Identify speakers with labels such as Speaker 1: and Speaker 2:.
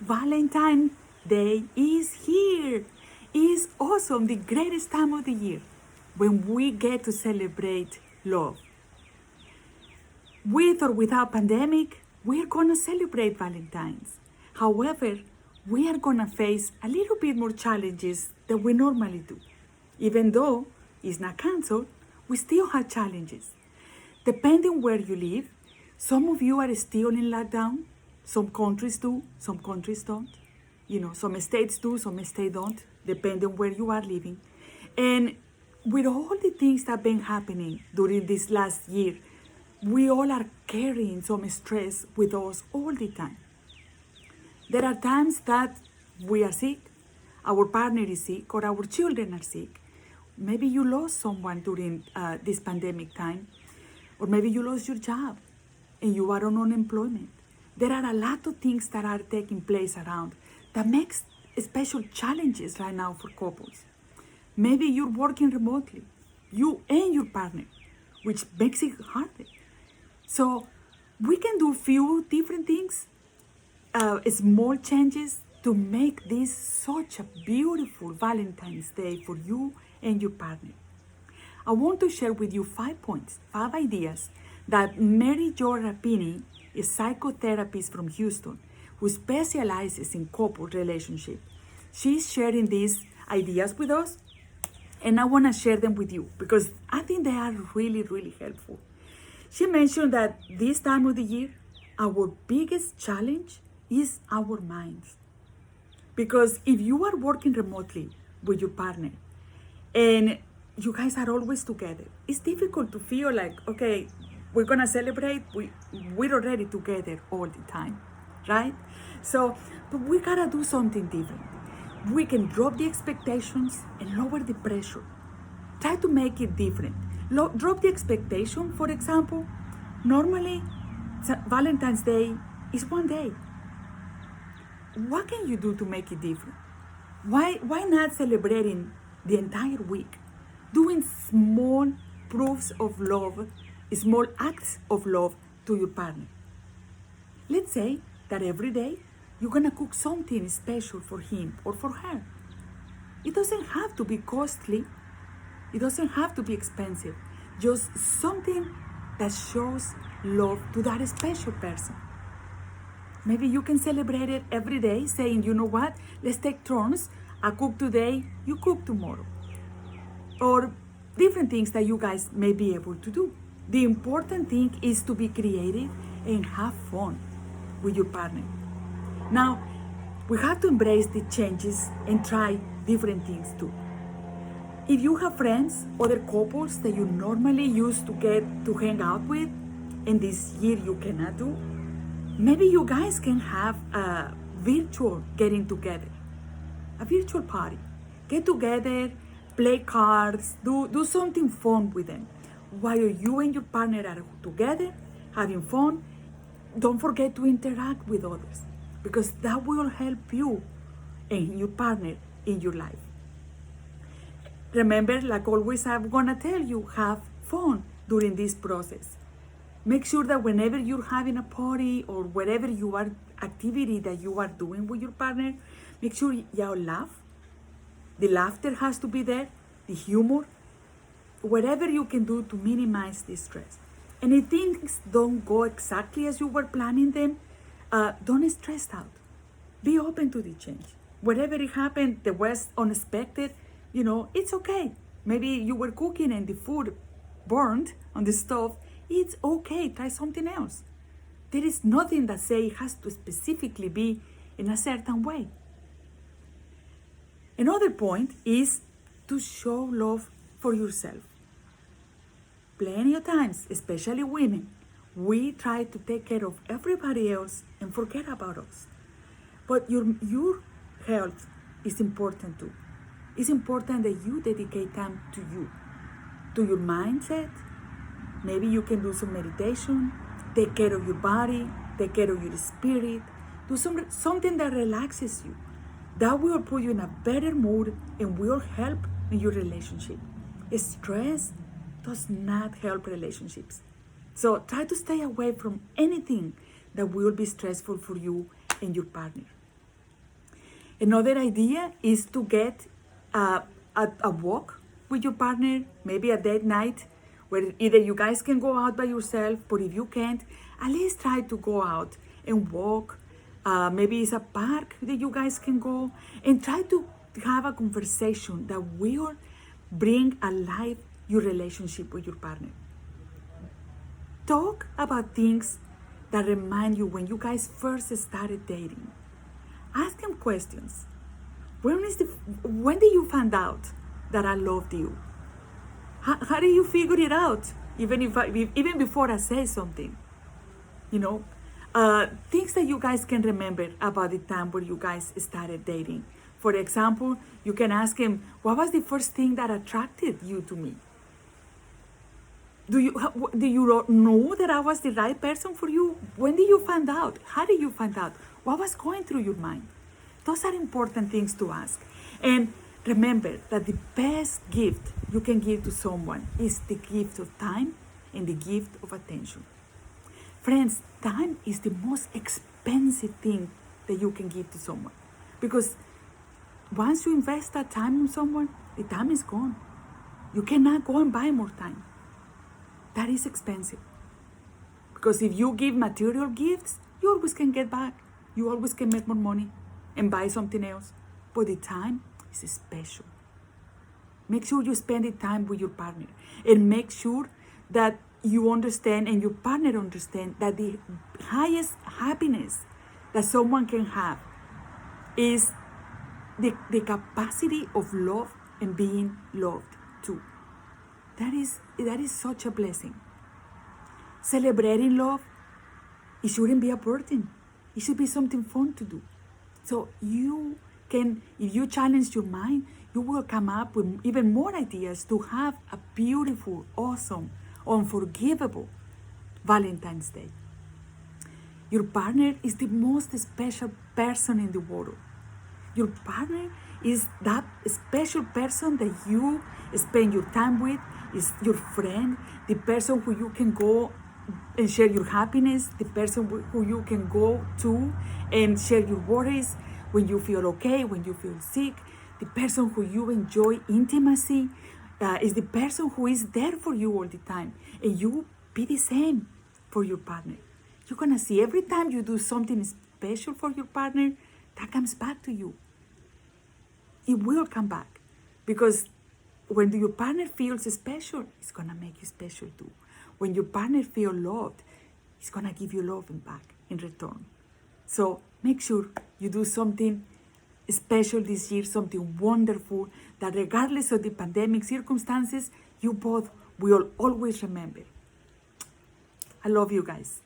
Speaker 1: Valentine Day is here. It's awesome, the greatest time of the year when we get to celebrate love. With or without pandemic, we're gonna celebrate Valentine's. However, we are gonna face a little bit more challenges than we normally do. Even though it's not canceled, we still have challenges. Depending where you live, some of you are still in lockdown. Some countries do, some countries don't. Some states do, some states don't, depending where you are living. And with all the things that have been happening during this last year, we all are carrying some stress with us all the time. There are times that we are sick, our partner is sick, or our children are sick. Maybe you lost someone during this pandemic time, or maybe you lost your job and you are on unemployment. There are a lot of things that are taking place around that makes special challenges right now for couples. Maybe you're working remotely, you and your partner, which makes it harder. So we can do few different things, small changes to make this such a beautiful Valentine's Day for you and your partner. I want to share with you 5 points, 5 ideas that Mary Jo Rapini, a psychotherapist from Houston who specializes in couple relationship. She's sharing these ideas with us, and I want to share them with you because I think they are really, really helpful. She mentioned that this time of the year, our biggest challenge is our minds. Because if you are working remotely with your partner and you guys are always together, it's difficult to feel like, okay, we're going to celebrate, we're already together all the time, right? But we got to do something different. We can drop the expectations and lower the pressure. Try to make it different. Drop the expectation, for example. Normally, Valentine's Day is one day. What can you do to make it different? Why not celebrating the entire week? Doing small proofs of love, small acts of love to your partner. Let's say that every day you're gonna cook something special for him or for her. It doesn't have to be costly. It doesn't have to be expensive. Just something that shows love to that special person. Maybe you can celebrate it every day, saying, you know what, let's take turns. I cook today, you cook tomorrow. Or different things that you guys may be able to do. The important thing is to be creative and have fun with your partner. Now, we have to embrace the changes and try different things too. If you have friends, other couples that you normally used to get to hang out with, and this year you cannot do, maybe you guys can have a virtual getting together, a virtual party. Get together, play cards, do something fun with them. While you and your partner are together, having fun, don't forget to interact with others because that will help you and your partner in your life. Remember, like always, I'm gonna tell you, have fun during this process. Make sure that whenever you're having a party or whatever you are activity that you are doing with your partner, make sure you laugh. The laughter has to be there, the humor, whatever you can do to minimize the stress. And if things don't go exactly as you were planning them, don't stress out. Be open to the change. Whatever it happened that was unexpected, it's okay. Maybe you were cooking and the food burned on the stove. It's okay, try something else. There is nothing that says it has to specifically be in a certain way. Another point is to show love for yourself. Plenty of times, especially women, we try to take care of everybody else and forget about us. But your health is important too. It's important that you dedicate time to you, to your mindset. Maybe you can do some meditation, take care of your body, take care of your spirit, do something that relaxes you. That will put you in a better mood and will help in your relationship. Stress does not help relationships. So try to stay away from anything that will be stressful for you and your partner. Another idea is to get a walk with your partner, maybe a date night, where either you guys can go out by yourself, but if you can't, at least try to go out and walk. Maybe it's a park that you guys can go, and try to have a conversation that will bring alive your relationship with your partner. Talk about things that remind you when you guys first started dating. Ask them questions. When did you find out that I loved you? How did you figure it out? Even before I say something, you know, things that you guys can remember about the time where you guys started dating. For example, you can ask him, "What was the first thing that attracted you to me? Do you know that I was the right person for you? When did you find out? How did you find out? What was going through your mind?" Those are important things to ask. And remember that the best gift you can give to someone is the gift of time and the gift of attention. Friends, time is the most expensive thing that you can give to someone. Because once you invest that time in someone, the time is gone. You cannot go and buy more time. That is expensive. Because if you give material gifts, you always can get back. You always can make more money and buy something else. But the time is special. Make sure you spend the time with your partner. And make sure that you understand and your partner understand that the highest happiness that someone can have is the capacity of love and being loved too. That is such a blessing. Celebrating love, it shouldn't be a burden. It should be something fun to do. So you can, if you challenge your mind, you will come up with even more ideas to have a beautiful, awesome, unforgivable Valentine's Day. Your partner is the most special person in the world. Your partner is that special person that you spend your time with, is your friend, the person who you can go and share your happiness, the person who you can go to and share your worries when you feel okay, when you feel sick, the person who you enjoy intimacy, is the person who is there for you all the time. And you be the same for your partner. You're gonna see every time you do something special for your partner, that comes back to you. It will come back. Because when your partner feels special, it's gonna make you special too. When your partner feels loved, it's gonna give you love back in return. So make sure you do something special this year, something wonderful, that regardless of the pandemic circumstances, you both will always remember. I love you guys.